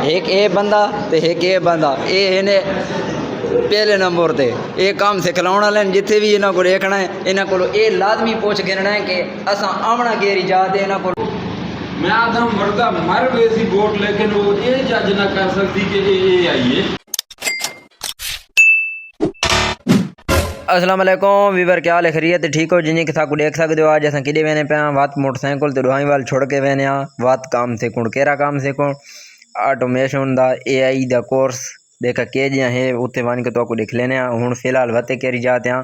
एक ये बंदा तो एक ये बंदा ये इन्हें पहले नंबर ते ये काम सिखलाने वाले जिथे भी इन्हों को देखना है इन्हों को ये लाजमी पूछ गिनना है कि असा आमना गेरी जाते इन्हों को मैं आधा मरदा मर वैसी वोट लेकिन वो ये जज ना कर सकती कि ये आई है। अस्सलाम वालेकुम वीवर क्या हाल है खैरियत ठीक हो जिन्हें किसा को देख सकते हो आज असा कि वेने पे बात मोटरसाइकिल तो दुहाई वाल छोड़ के वेने बात काम से कुण केरा काम से कुण ऑटोमेशन दा एआई दा कोर्स देखा के जिया है उत्ते वन के तो को देख लेने हुन फिलहाल वते केरी जाते हैं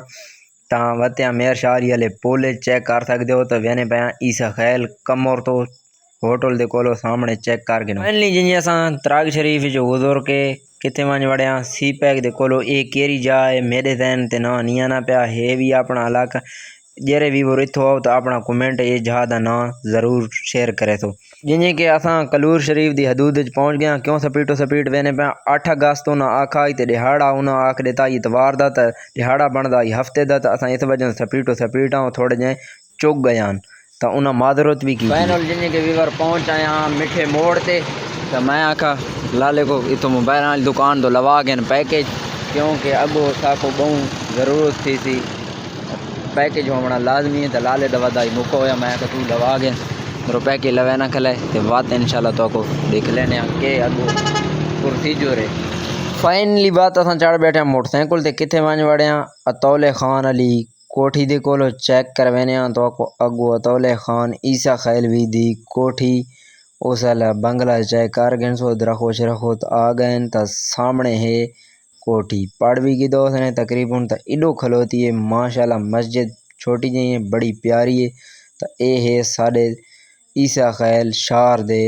ता वते मेयर शाहरी वाले पोले चेक कर सकते हो तो वेने पे ईसा खैल कमर तो होटल दे कोलो सामने चेक कर गिनो फाइनली जिन्हें असा तराग शरीफ जो हुजूर के कितने वन वड़िया सी पैक दे कोलो ए केरी जाए मेरे दैन ते ना निया ना पिया है भी अपना इलाका जेरे भी वो रिथो आओ तो अपना कमेंट ये जहा दा ना जरूर शेयर करे तो जिन्हें कि असा कलूर शरीफ दी हदूद पहुंच गया क्यों स्पीड वेने पे 8 अगस्त ना आखा ते दिहाड़ा उना आख देता इतवार दा ते दिहाड़ा बनदा हफ्ते दा ते असा इस वजह स्पीड आओ थोड़े जे चुक गयान तो उन्हें मादरत भी की फाइनल जिन्हें के वीवर पहुंच आया मिठे मोड़ ते तो मैं आखा लाले को इतो मोबाइल वाली दुकान तो लवा गए पैकेज क्योंकि अगो साको बहुत ज़रूरत थी सी पैकेज होना लाजमी है तो लाले दवा दाई मुको होया मैं आखा तू लवा गए मेरे पैकेज लवे ना खले तो बात इंशाल्लाह तो को देख लेने के अगो कुर्सी जो रे फाइनली बात असा चढ़ बैठे मोटरसाइकिल ते किथे वन वड़े अतौले खान अली कोठी दे कोलो चेक करवेने तो अगो अतौले खान ईसा खैलवी दी कोठी उस बंगला चेक कर गए सो रखोश रखोत आ गए तो सामने है कोठी पढ़ भी की दोस्त ने तकरीबन तो इडो खलोती है माशाल्लाह मस्जिद छोटी जी है बड़ी प्यारी है तो ये है साढ़े ईसा खैल शार दे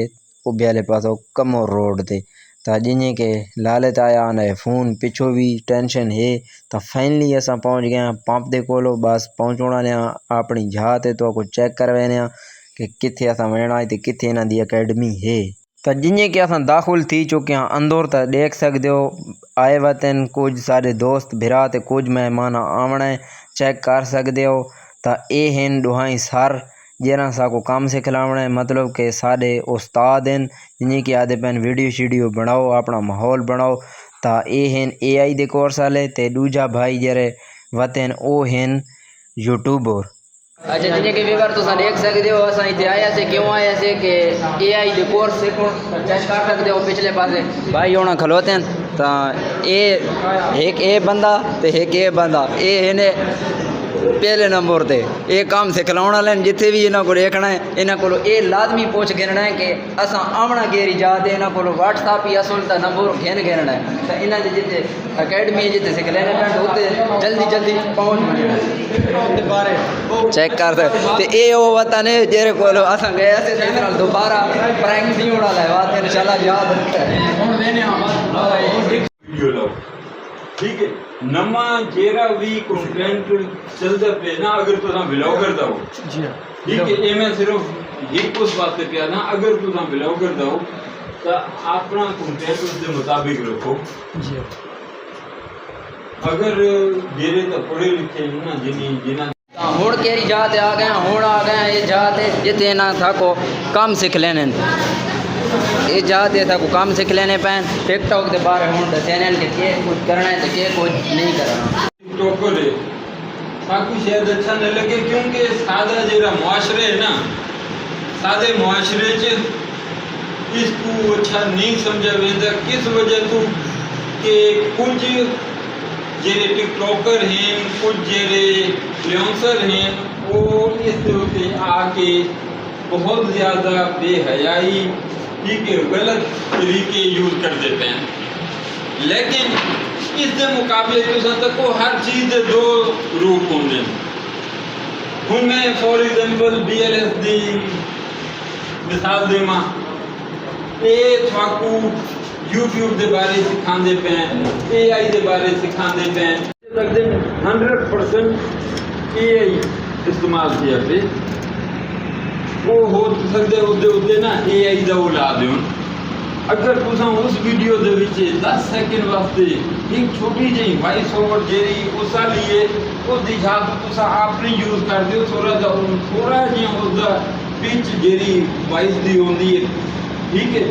उब्याले पासो कमर रोड ते तो जिन्हें के लालच आया ना फ़ोन पिछो भी टेंशन है तो फाइनली असा पहुंच गए पंप दे कोलो बस पहुंचना ने अपनी जहाज तो को चेक करवाने कि किथे असा वणा है किथे इन्हां दी अकेडमी है तो जिन्हें कि असा दाखिल थी चुके हैं अंदर तो देख सकते हो आए वतन कुछ सारे दोस्त भिरा ते कुछ मेहमान आवना चेक कर सकते हो तो ये हैं दुहाई सर जरा सा को काम सिखलावना है मतलब कि सारे उस्ताद हैं जिन्हें कि आदे पेन वीडियो शीडियो बनाओ अपना माहौल बनाओ तो ये हैं एआई दे कोर्स वाले ते दूजा भाई जरे वतन ओ हैं यूट्यूबर अच्छा जिन्हें कि व्यूअर तुम देख सकते हो असा इतने आया से क्यों आया से कि एआई दे कोर्स से चेक कर सकते हो पिछले पासे भाई होना खलोते हैं तो एक ये बंदा तो एक ये बंदा ये इन्हें पहले नंबर ते ये काम सिखलाने वाले जिथे भी इन्हों को देखना है इन्हों को ये लाजमी पूछ गिनना है कि असा आमना गेरी जाते इन्हों को व्हाट्सअप ही असल तो नंबर घिन गिनना है तो इन्हों के जिते अकेडमी जिते सिख लेने पेंट उत्ते जल्दी पहुँच चेक कर सकते तो ये वो वतन है जेरे को असा गए से दोबारा प्रैंक नहीं होना है बात इंशाल्लाह याद ठीक है नमा जेरा भी कंटेंट चलता पे ना अगर तुसा ब्लॉगर दा हो ठीक है ये मैं सिर्फ एक उस बात पे किया ना अगर तुसा ब्लॉगर दा हो तो अपना कंटेंट उसके मुताबिक रखो जी अगर जेरे तो पढ़े लिखे ना जिन्हें हुण केरी जाते आ गए ये जाते जिते ना था को काम सीख लेने ये जाते था को काम सीख लेने पैन टिकटॉक के बारे में चैनल के कुछ करना है तो के कुछ नहीं करना टिकटॉक है साकू शायद अच्छा न लगे क्योंकि सादा जेरा मुआशरे है ना सादे मुआशरे च इसको अच्छा नहीं समझा वेंदा किस वजह तो कि कुछ जेरे टिकटॉकर हैं कुछ जेरे फ्लुएंसर हैं वो इस पे आके बहुत ज़्यादा बेहयाई ठीक है गलत तरीके यूज़ कर देते हैं लेकिन इसके मुकाबले तो हर चीज़ दो रूप होंगे हूँ मैं फॉर एग्जांपल BLS दी मिसाल देवा ये थाकू यूट्यूब के बारे सिखाते पे AI के बारे सिखाते पे 100% AI इस्तेमाल किया पे वो हो सकते उदे ना AI का वो ला दो अगर तुसा उस वीडियो दे विच 10 सेकंड वास्ते एक छोटी जी वॉइस ओवर जेरी उस लिए उस दी जा तुसा आपने यूज कर दियो थोड़ा जिहा उसका पिच जेरी वॉइस दी होंदी है ठीक है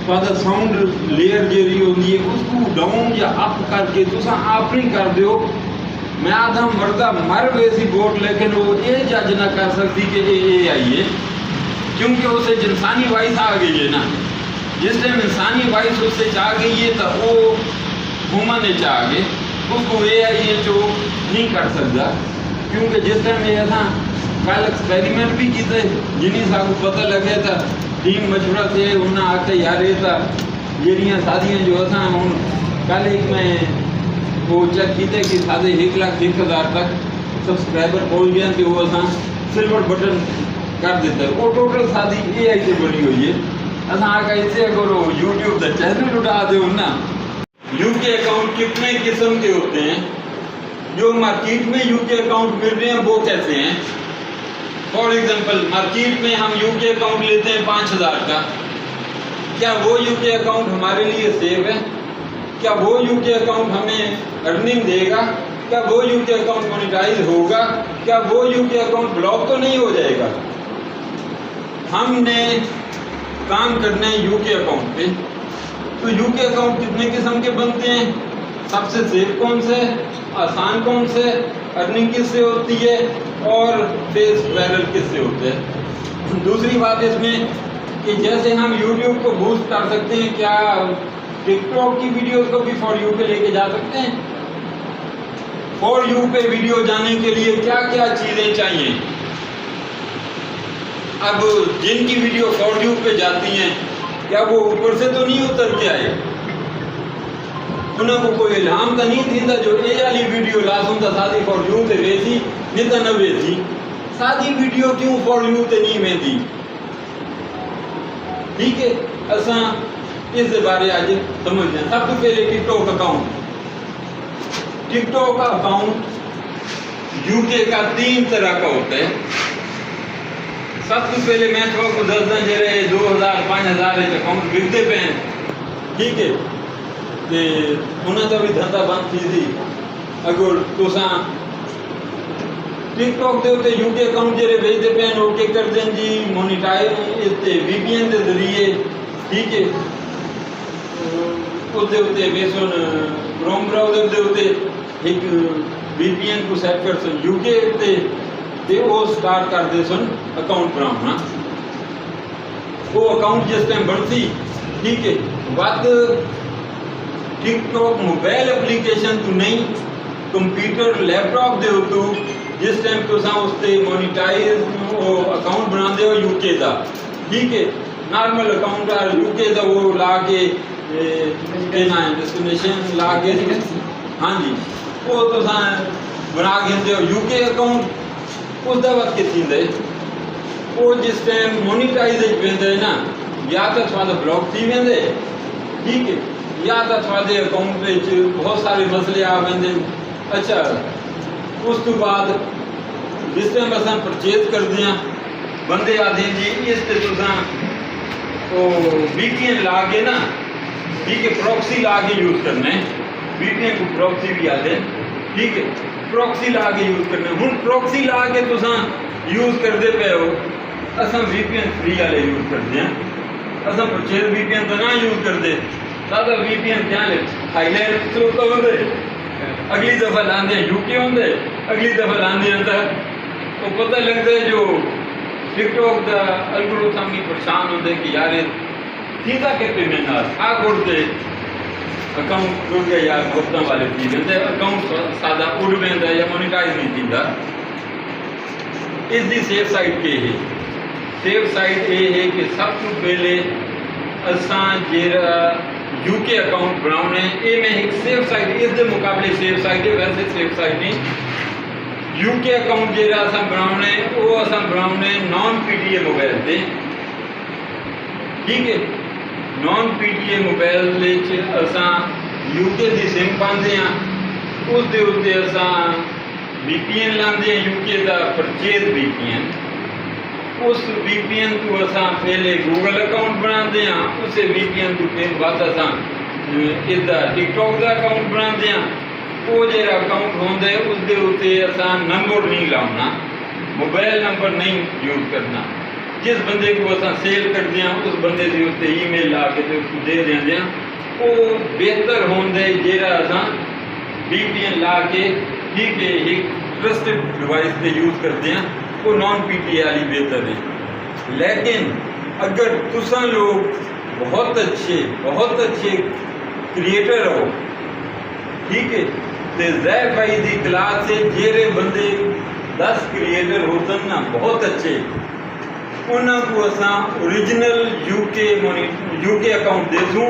थोड़ा साउंड लेयर जेरी होंगी है उसको डाउन या अप करके तुसा आप नहीं कर दो। मैं आधा मर्दा मर वैसी बोट लेकिन वो ये जज ना कर सकती कि ये आई है, क्योंकि उसे इंसानी वाइस आ गई है ना। जिस टाइम इंसानी वाइस उससे चाह गई है तो वो ह्यूमन ने चाह गए, उसको ये आई है जो नहीं कर सकता। क्योंकि जिस टाइम ये था कल एक्सपेरिमेंट भी किए जिन्हें साकू पता लगे था टीम मशवरा से उन्हें आके यार ये था जेरिया शादियाँ जो था हूँ कल एक मैं वो चेक किए कि साढ़े 1,01,000 तक सब्सक्राइबर पहुँच गए तो वो असा सिल्वर बटन कर देता है। वो टोटल शादी AI से बनी हुई है। असा आगे इसे करो यूट्यूब का चैनल उठा दो ना। UK अकाउंट कितने किस्म के होते हैं? जो मार्केट में UK अकाउंट मिल रहे हैं वो कैसे हैं? फॉर एग्जांपल मार्केट में हम UK अकाउंट लेते हैं 5,000 का, क्या वो UK अकाउंट हमारे लिए सेफ है? क्या वो UK अकाउंट हमें अर्निंग देगा? क्या वो UK अकाउंट मोनेटाइज होगा? क्या वो UK अकाउंट ब्लॉक तो नहीं हो जाएगा? हमने काम करना है UK अकाउंट पे। तो UK अकाउंट कितने किस्म के बनते हैं? सबसे सेफ कौन से, आसान कौन से, अर्निंग किससे होती है और फेस वायरल किससे होते हैं? दूसरी बात इसमें कि जैसे हम YouTube को बूस्ट कर सकते हैं, क्या टिकटॉक की वीडियोस को भी फॉर यू पे लेके जा सकते हैं? फॉर यू पे वीडियो जाने के लिए क्या क्या चीज़ें चाहिए? अब जिनकी वीडियो फॉर यू पे जाती हैं क्या वो ऊपर से तो नहीं उतर के आए? उन्होंने कोई इल्हाम तो नहीं थी जो ये वाली वीडियो लासूं तो शादी फॉर यू ते वेसी नहीं तो न वेसी। शादी वीडियो क्यों फॉर यू ते नहीं वेंदी? ठीक है, असा इस बारे आज समझते हैं। सबसे पहले टिकटॉक अकाउंट। टिकटॉक का अकाउंट UK का 3 तरह का होता है। सबसे पहले मैं थोड़ा को 10 जरे 2,000 5,000 अकाउंट बिकते पे हैं, ठीक है, ते उन्हें तो भी धंधा बंद थी थी। अगर तुसा टिकटॉक के उत्ते UK अकाउंट जरे भेजते पे हैं ओके कर दें जी मोनेटाइज इतने VPN के जरिए, ठीक है, उसके उत्ते बेसन क्रोम ब्राउजर के उत्ते एक VPN को सेट कर सन UK उत्ते ते वो स्टार्ट कर दे सन अकाउंट बनाना। वो अकाउंट जिस टाइम बनती, ठीक है, बाद टिकटॉक मोबाइल एप्लीकेशन तो नहीं कंप्यूटर लैपटॉप दे हो तो जिस टाइम तुसा उससे मोनेटाइज अकाउंट बना दे हो UK का, ठीक है, नॉर्मल अकाउंट और UK का वो ला के देना है डेस्टिनेशन ला के, हाँ जी, वो तुसा बना के दे हो UK अकाउंट। उस वक्त के थींदे वो जिस टाइम मोनेटाइज वेंदे ना या तो थोड़ा ब्लॉक थी वेंदे, ठीक है, या तो थोड़े अकाउंट में बहुत सारे मसले आ वेंदे। अच्छा, उस तो बाद जिस टाइम अस परचेज करते हैं बंदे आते जी इस ते तुसा वो VPN ला के ना, ठीक है, प्रॉक्सी ला के यूज़ करना है। VPN को प्रॉक्सी भी आते हैं, ठीक है, प्रॉक्सी ला के यूज़ करना है। हूँ प्रॉक्सी ला के तुसा यूज़ करते पे हो, असम VPN फ्री वाले यूज़ करते हैं। असम परचेज VPN तो ना यूज़ करते, सादा VPN क्या ले थाईलैंड से होता होंगे, अगली दफ़ा लाते UK होंगे, अगली दफ़ा लाते अंदर तो पता लगता है जो टिकटॉक का एल्गोरिथम भी परेशान होते कि यार सीधा के पेमेंट आ करते अकाउंट जुड़ गए यार भुगतान वाले थी वेंदे अकाउंट सादा उड़ वेंदा या मोनेटाइज नहीं थींदा। इस दी सेफ साइड के है, सेफ साइड ये है कि सब तो पहले असा जेरा UK अकाउंट बनाने ये में एक सेफ साइड इस दे मुकाबले सेफ साइड है, वैसे सेफ साइड नहीं। UK अकाउंट जेरा असा बनाने वो असा बनाने नॉन PTA मोबाइल से, ठीक है, नॉन PTA मोबाइल ले असा UK दी सिम पाते हैं, उस दे उत्ते असा VPN लाते हैं UK का परचेज VPN। उस VPN को असा पहले गूगल अकाउंट बनाते हैं, उसे VPN को फिर बाद असा इसका टिकटॉक का अकाउंट बनाते हैं। वो जेरा अकाउंट होंगे उसके उत्ते असा नंबर नहीं लाना, मोबाइल नंबर नहीं यूज़ करना, जिस बंदे को असा सेल करते हैं उस बंदे के उत्ते ईमेल ला के ते उसको दे देंगे वो बेहतर होंगे जेरा असा VPN ला के ठीक है एक ट्रस्टेड डिवाइस पे यूज़ करते हैं वो नॉन PTI वाली बेहतर है। लेकिन अगर तुसा लोग बहुत अच्छे क्रिएटर हो ठीक है तो जैक भाई दी क्लास से जेरे बंदे 10 क्रिएटर होते ना बहुत अच्छे उन्होंने असा ओरिजिनल यूके अकाउंट दे दूँ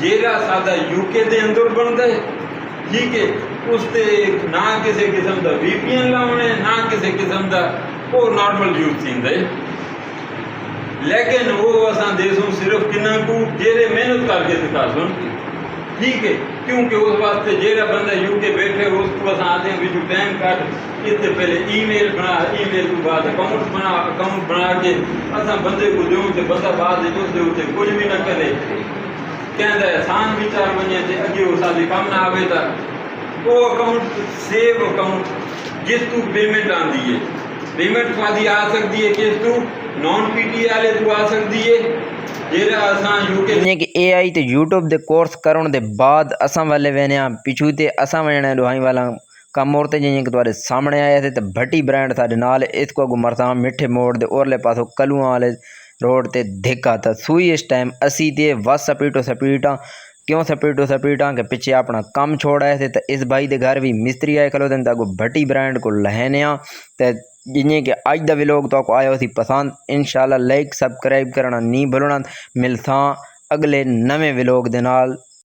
जेरा सादा यूके दे अंदर बनता है ठीक है उसते ना किसी किस्म का VPN लाने ना किसी किस्म का वो नॉर्मल यूज थींदा है। लेकिन वो असा देसूँ सिर्फ किन्ना को जेरे मेहनत करके दिखा सुन ठीक है क्योंकि उस वास्ते जेरा बंदा यूके बैठे उसको असा आते हैं बिजू टाइम काट इससे पहले ईमेल के बाद अकाउंट बना के असा बंदे को दूँ तो बंदा बाद उसके उत्ते कुछ भी न करे कहता है आसान विचार बने थे अगे वो सादी कम ना आवे था वो अकाउंट सेव अकाउंट जिस तू पेमेंट आती है पेमेंट स्वादी आ सकती है किस तू नॉन PTI वाले तू आ सकती है जेरा असा यूके जियां कि AI ते YouTube दे कोर्स करण दे बाद असां वाले वेने पिछू ते असां वणने दुहाई वाला कम और ते जियां कि तुम्हारे सामने आया थे तो भट्टी ब्रांड साडे नाल इसको गुमरता मिठे मोड़ दे ओरले पासों कलुआं वाले रोड ते धिक्का था सूई इस टाइम असी ते बस सपीटा क्यों सपीटा के पिछे अपना काम छोड़ आए थे तो इस भाई दे घर भी मिस्त्री आए खलो दिन तक भट्टी ब्रांड को लहने तो जिन्हें कि अज का व्लॉग तो आयो थी पसंद इंशाल्लाह लाइक सब्सक्राइब करना नहीं भूलना मिलता अगले नवे व्लॉग दे नाल।